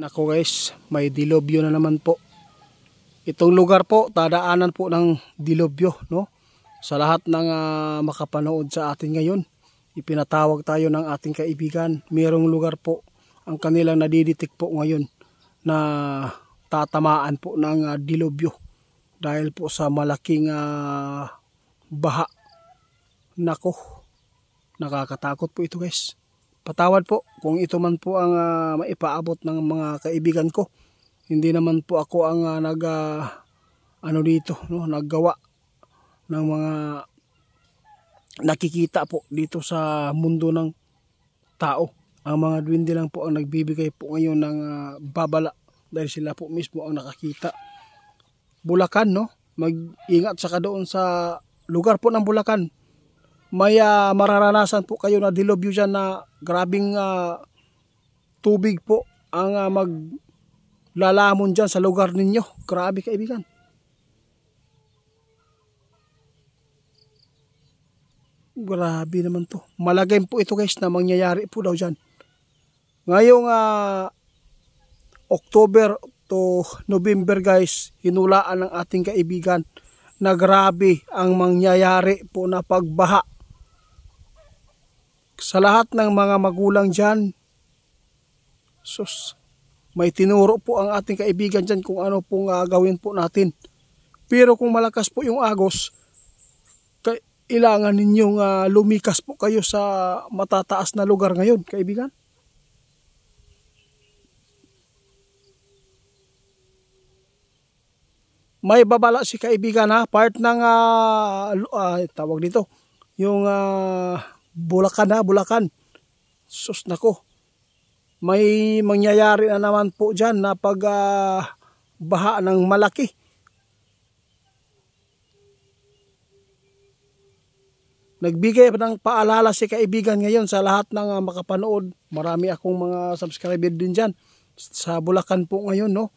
Nako guys, may dilubyo na naman po. Itong lugar po, tadaanan po ng dilubyo, no? Sa lahat ng makapanood sa atin ngayon, ipinatawag tayo ng ating kaibigan. Mayroong lugar po ang kanilang nadiditik po ngayon na tatamaan po ng dilubyo dahil po sa malaking baha. Nako, nakakatakot po ito guys. Patawad po kung ito man po ang maipaabot ng mga kaibigan ko. Hindi naman po ako ang naggawa ng mga nakikita po dito sa mundo ng tao. Ang mga duwende lang po ang nagbibigay po ngayon ng babala dahil sila po mismo ang nakakita. Bulacan, no? Mag-ingat saka doon sa lugar po ng Bulacan. May mararanasan po kayo na dilubyo dyan na grabing tubig po ang maglalamon dyan sa lugar ninyo. Grabe kaibigan. Grabe naman to. Malagay po ito guys na mangyayari po daw dyan. Ngayong October to November guys, hinulaan ng ating kaibigan na grabe ang mangyayari po na pagbaha. Sa lahat ng mga magulang dyan, sus, may tinuro po ang ating kaibigan dyan kung ano pong gawin po natin. Pero kung malakas po yung agos, kailangan ninyong lumikas po kayo sa matataas na lugar ngayon, kaibigan. May babala si kaibigan part ng tawag dito, yung Bulacan. Sus nako. May mangyayari na naman po dyan na baha ng malaki. Nagbigay ng paalala si kaibigan ngayon sa lahat ng makapanood. Marami akong mga subscriber din dyan sa Bulacan po ngayon, no?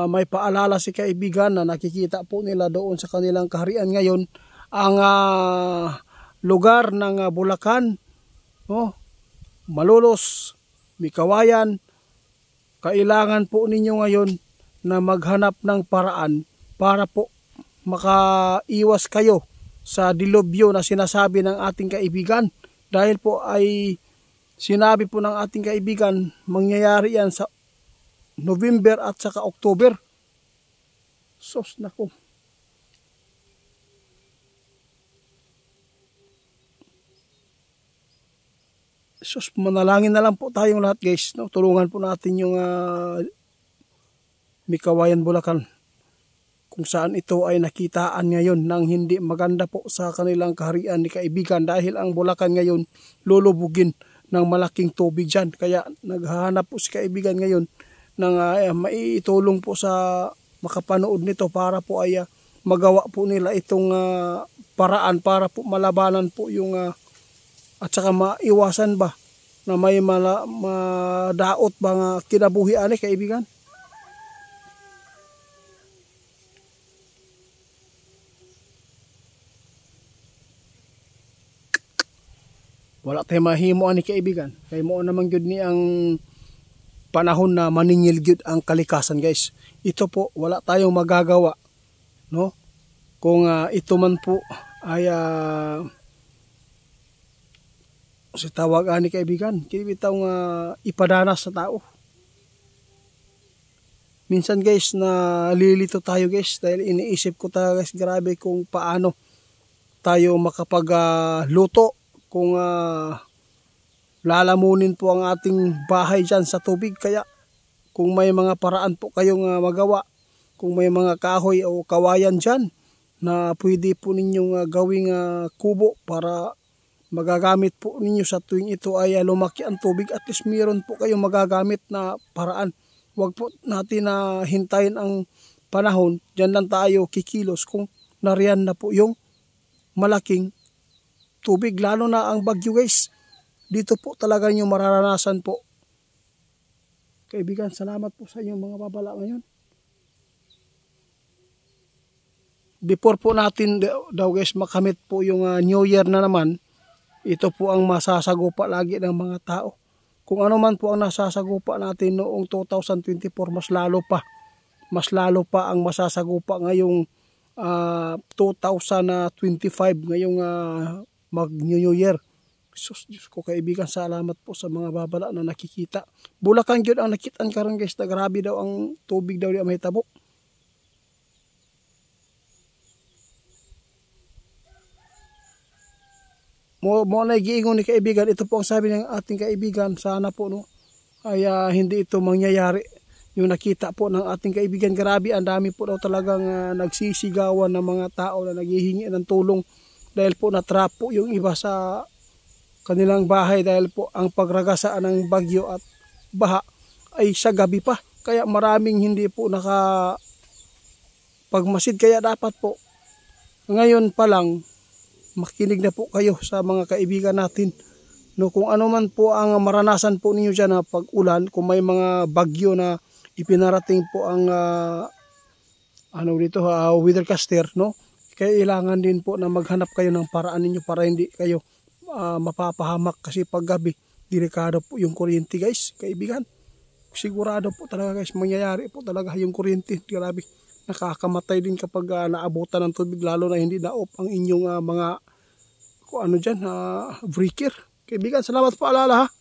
May paalala si kaibigan na nakikita po nila doon sa kanilang kaharian ngayon ang lugar ng Bulacan, no? Malolos, Mikawayan. Kailangan po ninyo ngayon na maghanap ng paraan para po makaiwas kayo sa dilubyo na sinasabi ng ating kaibigan. Dahil po ay sinabi po ng ating kaibigan, mangyayari yan sa November at saka October. Sos nako. Sus, manalangin na lang po tayong lahat guys, no? Tulungan po natin yung Mikawayan, Bulacan, kung saan ito ay nakitaan ngayon ng hindi maganda po sa kanilang kaharian ni kaibigan dahil ang Bulacan ngayon lulubugin ng malaking tubig dyan. Kaya naghahanap po si kaibigan ngayon ng maitulong po sa makapanood nito para po ay magawa po nila itong paraan para po malabanan po yung at saka maiwasan ba na may madaot ba nga kinabuhian kaibigan. Wala tayo mahimo ani kaibigan. Kay mo naman gyud ni ang panahon na maningil gyud ang kalikasan guys. Ito po wala tayong magagawa, no? Kung ito man po ay si tawag ani kaibigan, bitaw nga ipadanas sa tao. Minsan guys na lilito tayo guys dahil iniisip ko talaga guys, grabe kung paano tayo makapagluto kung lalamunin po ang ating bahay dyan sa tubig. Kaya kung may mga paraan po kayong magawa, kung may mga kahoy o kawayan dyan na pwede po ninyong gawing kubo para magagamit po ninyo sa tuwing ito ay lumaki ang tubig, at least meron po kayong magagamit na paraan. Huwag po natin na hintayin ang panahon, dyan lang tayo kikilos kung nariyan na po yung malaking tubig, lalo na ang bagyo guys. Dito po talaga nyo mararanasan po. Kaibigan, salamat po sa inyong mga babala ngayon. Before po natin daw guys makamit po yung New Year na naman, ito po ang masasagupa lagi ng mga tao. Kung ano man po ang nasasagupa natin noong 2024, mas lalo pa ang masasagupa ngayong 2025, ngayong mag-New Year. Diyos ko kaibigan, salamat po sa mga babala na nakikita. Bulacan yun ang nakitaan karon guys, na grabe daw ang tubig daw di may tabo. Mo na giingon ni kaibigan, ito po ang sabi ng ating kaibigan, sana po no ay hindi ito mangyayari. Yung nakita po ng ating kaibigan, grabe, ang dami po daw talagang nagsisigawan ng mga tao na naghihingi ng tulong dahil po natrap po yung iba sa kanilang bahay dahil po ang pagragasaan ng bagyo at baha ay sa gabi pa. Kaya maraming hindi po pagmasid, kaya dapat po ngayon pa lang makinig na po kayo sa mga kaibigan natin. No, kung ano man po ang maranasan po ninyo dyan na pag-ulan, kung may mga bagyo na ipinarating po ang weathercaster, no? Kailangan din po na maghanap kayo ng paraan ninyo para hindi kayo mapapahamak, kasi pag gabi delikado po yung kuryente guys, kaibigan. Sigurado po talaga guys, mangyayari po talaga yung kuryente. Grabe, nakakamatay din kapag naabutan ng tubig, lalo na hindi na-off ang inyong mga breaker. Kaibigan, salamat po alala ha.